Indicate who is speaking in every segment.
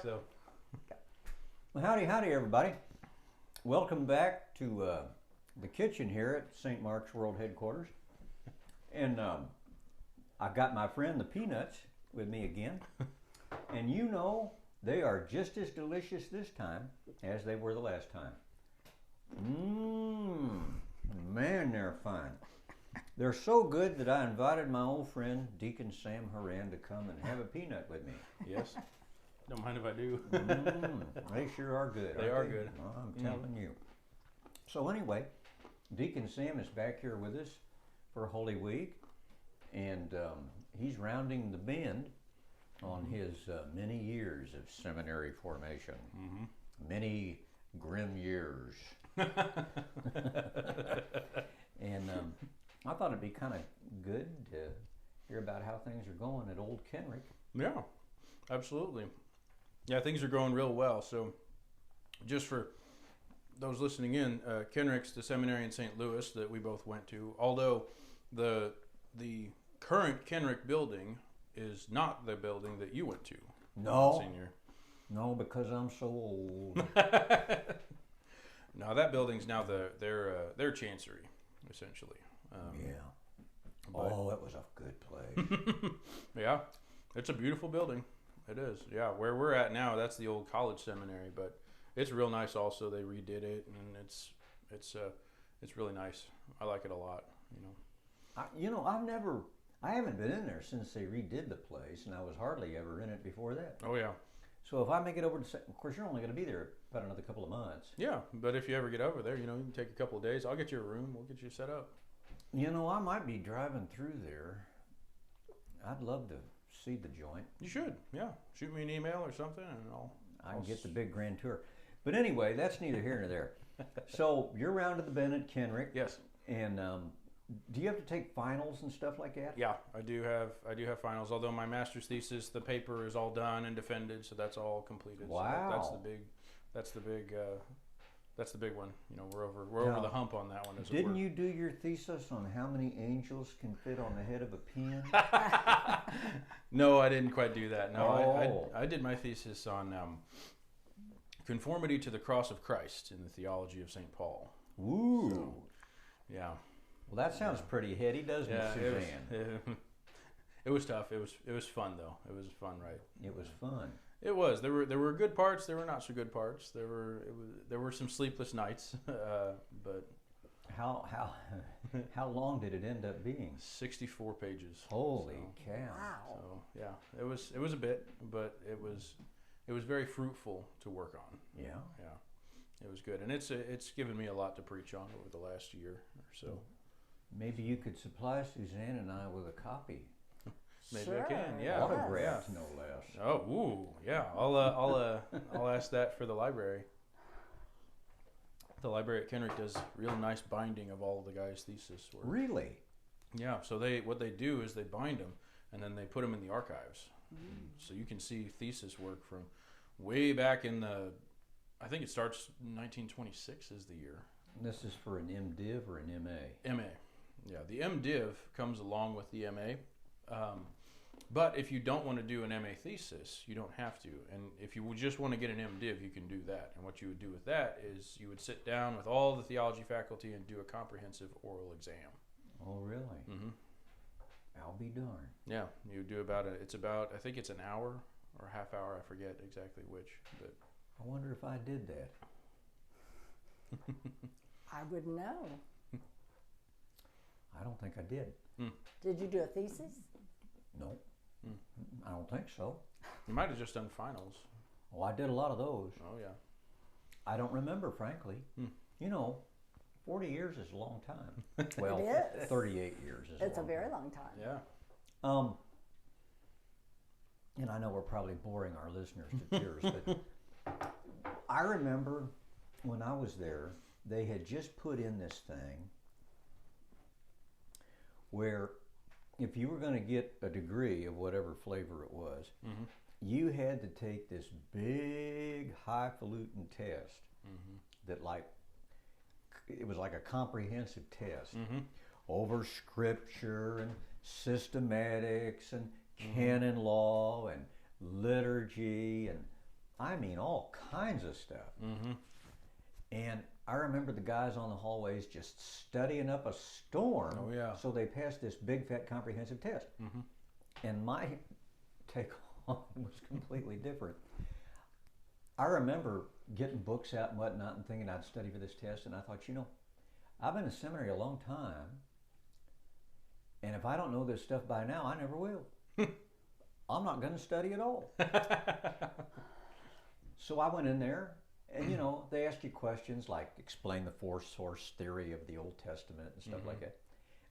Speaker 1: So,
Speaker 2: Well, howdy, everybody. Welcome back to the kitchen here at St. Mark's World Headquarters. And I've got my friend the Peanuts with me again. And you know, they are just as delicious this time as they were the last time. Man, they're fine. They're so good that I invited my old friend Deacon Sam Horan to come and have a peanut with me.
Speaker 1: yes. Don't mind if I do.
Speaker 2: They sure are good.
Speaker 1: They are good.
Speaker 2: Well, I'm telling you. So anyway, Deacon Sam is back here with us for Holy Week, and he's rounding the bend on his many years of seminary formation. Many grim years. And I thought it'd be kind of good to hear about how things are going at Old Kenrick.
Speaker 1: Yeah, absolutely. Yeah, things are going real well. So, just for those listening in, Kenrick's the seminary in St. Louis that we both went to. Although the current Kenrick building is not the building that you went to.
Speaker 2: No.
Speaker 1: Senior.
Speaker 2: No, because I'm so old.
Speaker 1: No, that building's now their chancery, essentially.
Speaker 2: Yeah. Oh, it was a good place.
Speaker 1: Yeah, it's a beautiful building. It is. Yeah, where we're at now, that's the old college seminary, but it's real nice. Also, they redid it, and it's really nice. I like it a lot.
Speaker 2: I haven't been in there since they redid the place, and I was hardly ever in it before that.
Speaker 1: Oh yeah.
Speaker 2: So if I make it over to, of course, you're only going to be there about another couple of months.
Speaker 1: Yeah, but if you ever get over there, you can take a couple of days. I'll get you a room. We'll get you set up.
Speaker 2: I might be driving through there. I'd love to see the joint.
Speaker 1: You should. Yeah, shoot me an email or something, and
Speaker 2: I can get the big grand tour. But anyway, that's neither here nor there. So you're round to the bend at Kenrick.
Speaker 1: Yes.
Speaker 2: And do you have to take finals and stuff like that?
Speaker 1: Yeah, I do have finals. Although my master's thesis, the paper is all done and defended, so that's all completed.
Speaker 2: Wow.
Speaker 1: So that's the big one. We're over the hump on that one.
Speaker 2: Didn't you do your thesis on how many angels can fit on the head of a pin?
Speaker 1: No, I didn't quite do that. No,
Speaker 2: Oh.
Speaker 1: I did my thesis on conformity to the cross of Christ in the theology of St. Paul.
Speaker 2: Ooh.
Speaker 1: So, yeah.
Speaker 2: Well, that sounds pretty heady, doesn't it, Suzanne?
Speaker 1: It was tough. It was fun though. It was fun, right?
Speaker 2: It was fun.
Speaker 1: It was. There were good parts. There were not so good parts. There were some sleepless nights, but
Speaker 2: How long did it end up being?
Speaker 1: 64 pages.
Speaker 2: Holy cow!
Speaker 3: Wow.
Speaker 1: So yeah, it was a bit, but it was very fruitful to work on.
Speaker 2: Yeah.
Speaker 1: Yeah, it was good, and it's given me a lot to preach on over the last year or so.
Speaker 2: Maybe you could supply Suzanne and I with a copy.
Speaker 1: Maybe
Speaker 3: Sure.
Speaker 1: I can. Yeah.
Speaker 2: Autographed,
Speaker 1: Yeah.
Speaker 2: no less.
Speaker 1: Oh, ooh, yeah. I'll ask that for the library. The library at Kenrick does real nice binding of all the guys' thesis work.
Speaker 2: Really?
Speaker 1: Yeah. So what they do is they bind them and then they put them in the archives, so you can see thesis work from way back in I think it starts 1926 is the year.
Speaker 2: This is for an MDiv or an MA?
Speaker 1: MA. Yeah, the MDiv comes along with the MA. But if you don't want to do an MA thesis, you don't have to. And if you just want to get an MDiv, you can do that. And what you would do with that is you would sit down with all the theology faculty and do a comprehensive oral exam.
Speaker 2: Oh, really?
Speaker 1: Mm-hmm.
Speaker 2: I'll be darned.
Speaker 1: Yeah, you do I think it's an hour or a half hour. I forget exactly which. But
Speaker 2: I wonder if I did that.
Speaker 3: I wouldn't know.
Speaker 2: I don't think I did.
Speaker 3: Did you do a thesis?
Speaker 2: No. I don't think so.
Speaker 1: you might have just done finals.
Speaker 2: Oh, I did a lot of those.
Speaker 1: Oh, yeah.
Speaker 2: I don't remember, frankly. 40 years is a long time. Well,
Speaker 3: It is.
Speaker 2: 38 years is
Speaker 3: It's
Speaker 2: a
Speaker 3: a
Speaker 2: long
Speaker 3: very
Speaker 2: time.
Speaker 3: long time.
Speaker 1: Yeah.
Speaker 2: And I know we're probably boring our listeners to tears, but I remember when I was there, they had just put in this thing where if you were going to get a degree of whatever flavor it was, you had to take this big highfalutin test that it was like a comprehensive test over scripture and systematics and canon law and liturgy and I mean, all kinds of stuff.
Speaker 1: Mm-hmm.
Speaker 2: And I remember the guys on the hallways just studying up a storm.
Speaker 1: Oh, yeah.
Speaker 2: So they passed this big, fat, comprehensive test.
Speaker 1: Mm-hmm.
Speaker 2: And my take on it was completely different. I remember getting books out and whatnot and thinking I'd study for this test. And I thought, I've been in seminary a long time. And if I don't know this stuff by now, I never will. I'm not going to study at all. So I went in there, and they ask you questions like explain the four source theory of the Old Testament and stuff like that.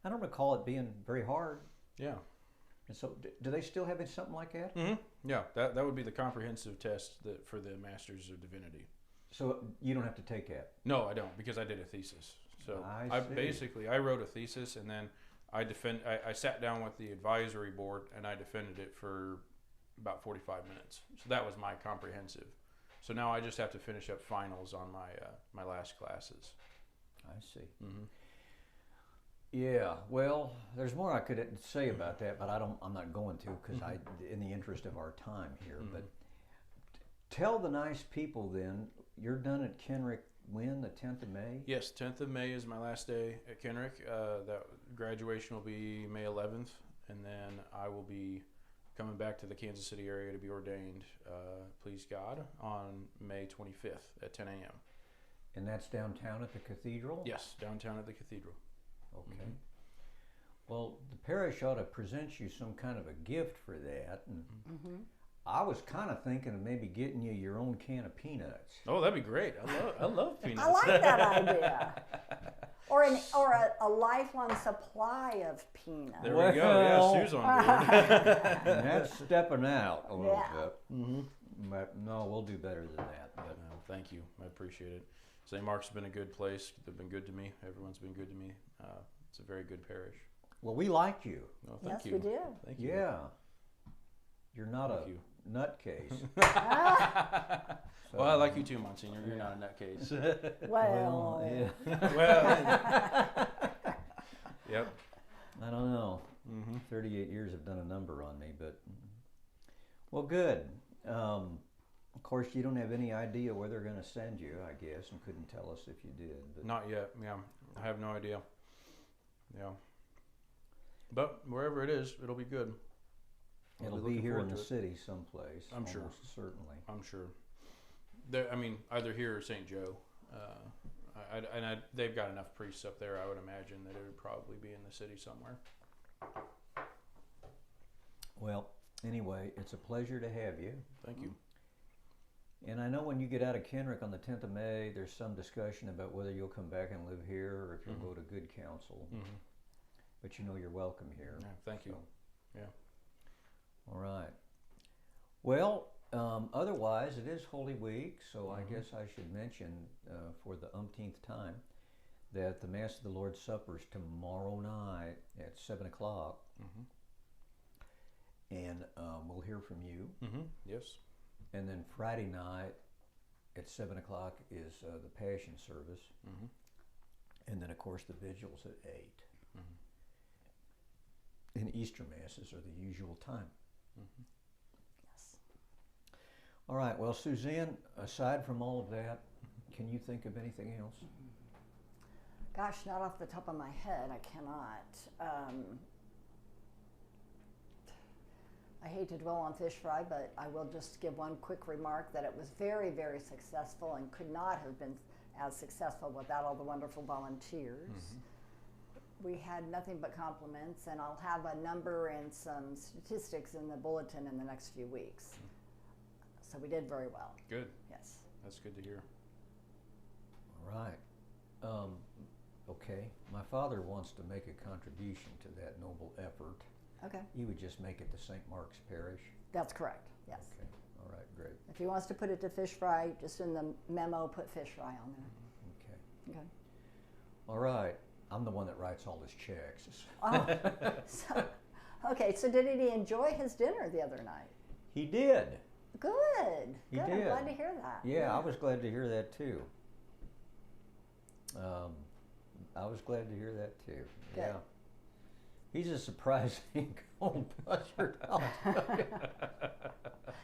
Speaker 2: I don't recall it being very hard.
Speaker 1: Yeah.
Speaker 2: And so, do they still have something like that?
Speaker 1: Mm-hmm. Yeah, that would be the comprehensive test for the Masters of Divinity.
Speaker 2: So you don't have to take that?
Speaker 1: No, I don't, because I did a thesis. So I wrote a thesis, and then I sat down with the advisory board and I defended it for about 45 minutes. So that was my comprehensive. So now I just have to finish up finals on my last classes.
Speaker 2: I see.
Speaker 1: Mm-hmm.
Speaker 2: Yeah. Well, there's more I could say about that, but I'm not going to because in the interest of our time here. But tell the nice people then, you're done at Kenrick when, the 10th of May?
Speaker 1: Yes, 10th of May is my last day at Kenrick. That graduation will be May 11th, and then I will be coming back to the Kansas City area to be ordained, please God, on May 25th at 10 a.m.
Speaker 2: And that's downtown at the cathedral?
Speaker 1: Yes, downtown at the cathedral.
Speaker 2: Okay. Mm-hmm. Well, the parish ought to present you some kind of a gift for that. And I was kind of thinking of maybe getting you your own can of peanuts.
Speaker 1: Oh, that'd be great. I love peanuts.
Speaker 3: I like that idea. Or a lifelong supply of peanuts.
Speaker 1: There we go. Yeah, Sue's on board.
Speaker 2: And that's stepping out a little bit.
Speaker 1: Mm-hmm.
Speaker 2: But no, we'll do better than that. But
Speaker 1: thank you. I appreciate it. St. Mark's has been a good place. They've been good to me. Everyone's been good to me. It's a very good parish.
Speaker 2: Well, we like you.
Speaker 1: Well,
Speaker 3: Yes,
Speaker 1: you.
Speaker 3: we do.
Speaker 1: Thank you.
Speaker 2: Yeah. You're not
Speaker 1: Thank
Speaker 2: a
Speaker 1: you.
Speaker 2: nutcase.
Speaker 1: Well, I like you too, Monsignor. You're not a nutcase.
Speaker 3: Well,
Speaker 2: yeah.
Speaker 1: Well, yep.
Speaker 2: I don't know. 38 years have done a number on me, but well, good. Of course, you don't have any idea where they're going to send you, I guess, and couldn't tell us if you did. But
Speaker 1: Not yet. Yeah, I have no idea. Yeah, but wherever it is, it'll be good.
Speaker 2: it'll be here in the city someplace.
Speaker 1: I'm sure.
Speaker 2: Almost certainly.
Speaker 1: I'm sure. Either here or St. Joe. They've got enough priests up there. I would imagine that it would probably be in the city somewhere.
Speaker 2: Well, anyway, it's a pleasure to have you.
Speaker 1: Thank you.
Speaker 2: And I know when you get out of Kenrick on the 10th of May, there's some discussion about whether you'll come back and live here or if you'll go to good counsel. But you're welcome here.
Speaker 1: Yeah, thank you. Yeah.
Speaker 2: All right. Well, otherwise, it is Holy Week, so I guess I should mention for the umpteenth time that the Mass of the Lord's Supper is tomorrow night at 7 o'clock. And we'll hear from you.
Speaker 1: Yes.
Speaker 2: And then Friday night at 7 o'clock is the Passion Service. And then, of course, the Vigils at 8. And Easter Masses are the usual time.
Speaker 3: yes.
Speaker 2: All right, well, Suzanne, aside from all of that, can you think of anything else?
Speaker 3: Gosh, not off the top of my head, I cannot. I hate to dwell on fish fry, but I will just give one quick remark that it was very, very successful and could not have been as successful without all the wonderful volunteers. We had nothing but compliments, and I'll have a number and some statistics in the bulletin in the next few weeks. So we did very well.
Speaker 1: Good.
Speaker 3: Yes.
Speaker 1: That's good to hear.
Speaker 2: All right. Okay, my father wants to make a contribution to that noble effort.
Speaker 3: Okay.
Speaker 2: He would just make it to St. Mark's Parish.
Speaker 3: That's correct. Yes.
Speaker 2: Okay, all right, great.
Speaker 3: If he wants to put it to fish fry, just in the memo, put fish fry on there.
Speaker 2: Okay.
Speaker 3: Okay.
Speaker 2: All right. I'm the one that writes all his checks.
Speaker 3: Oh, okay. So did he enjoy his dinner the other night?
Speaker 2: He did.
Speaker 3: Good.
Speaker 2: He
Speaker 3: Good.
Speaker 2: did.
Speaker 3: I'm glad to hear that.
Speaker 2: Yeah, I was glad to hear that too. I was glad to hear that too.
Speaker 3: Good.
Speaker 2: Yeah. He's a surprising old buzzard.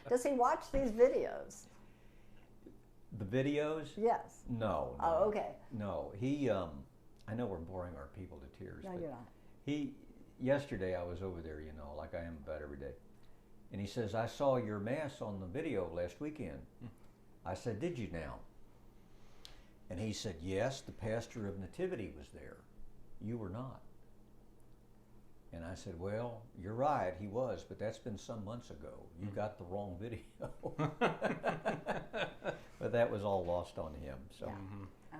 Speaker 3: Does he watch these videos?
Speaker 2: The videos?
Speaker 3: Yes.
Speaker 2: No.
Speaker 3: Oh, okay.
Speaker 2: No, he. I know we're boring our people to tears.
Speaker 3: No,
Speaker 2: but
Speaker 3: you're not.
Speaker 2: Yesterday I was over there, like I am about every day, and he says, "I saw your mass on the video last weekend." I said, "Did you now?" And he said, "Yes, the pastor of Nativity was there. You were not." And I said, "Well, you're right, he was, but that's been some months ago. You got the wrong video." But that was all lost on him. So
Speaker 3: Yeah.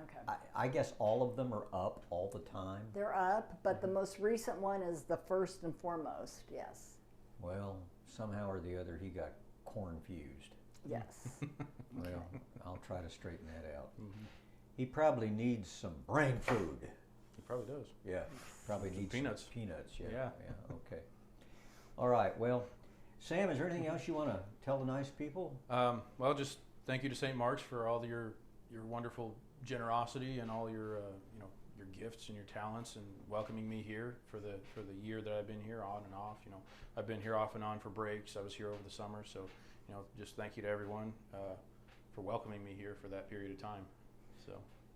Speaker 3: Okay.
Speaker 2: I guess all of them are up all the time.
Speaker 3: They're up, but the most recent one is the first and foremost. Yes.
Speaker 2: Well, somehow or the other, he got corn-fused.
Speaker 3: Yes.
Speaker 2: Well, I'll try to straighten that out. He probably needs some brain food.
Speaker 1: He probably does.
Speaker 2: Yeah, probably needs
Speaker 1: peanuts.
Speaker 2: Some peanuts, yeah.
Speaker 1: Yeah.
Speaker 2: Okay. All right, well, Sam, is there anything else you want to tell the nice people?
Speaker 1: Well, just thank you to St. Mark's for all your wonderful generosity and all your your gifts and your talents and welcoming me here for the year that I've been here on and off. I've been here off and on for breaks. I was here over the summer, so just thank you to everyone for welcoming me here for that period of time. So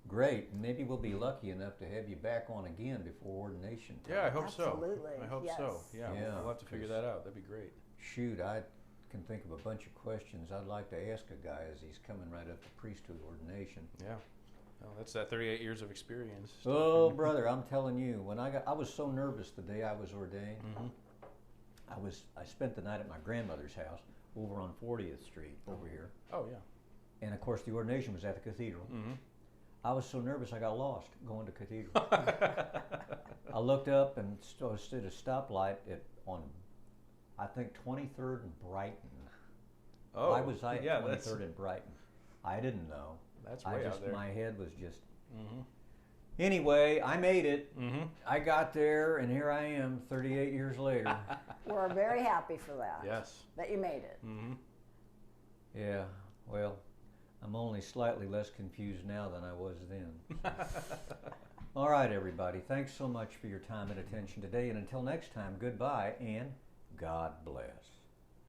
Speaker 2: great. Maybe we'll be lucky enough to have you back on again before ordination time.
Speaker 1: Yeah, I hope so.
Speaker 3: Absolutely.
Speaker 1: I hope
Speaker 3: Yes.
Speaker 1: so. Yeah,
Speaker 2: Yeah,
Speaker 1: we'll have to figure that out. That'd be great.
Speaker 2: Shoot, I can think of a bunch of questions I'd like to ask a guy as he's coming right up to priesthood ordination.
Speaker 1: Yeah. Well, that's that 38 years of experience.
Speaker 2: Oh, brother, I'm telling you, when I was so nervous the day I was ordained. I spent the night at my grandmother's house over on 40th Street over here.
Speaker 1: Oh, yeah.
Speaker 2: And of course the ordination was at the cathedral. I was so nervous I got lost going to cathedral. I looked up and stood a stoplight on I think 23rd and Brighton.
Speaker 1: Oh,
Speaker 2: Why was I at
Speaker 1: yeah,
Speaker 2: 23rd and Brighton? I didn't know.
Speaker 1: That's way out there.
Speaker 2: My head was just. Anyway, I made it. I got there, and here I am 38 years later.
Speaker 3: We're very happy for that.
Speaker 1: Yes.
Speaker 3: That you made it.
Speaker 2: Yeah, well, I'm only slightly less confused now than I was then. All right, everybody. Thanks so much for your time and attention today. And until next time, goodbye and God bless.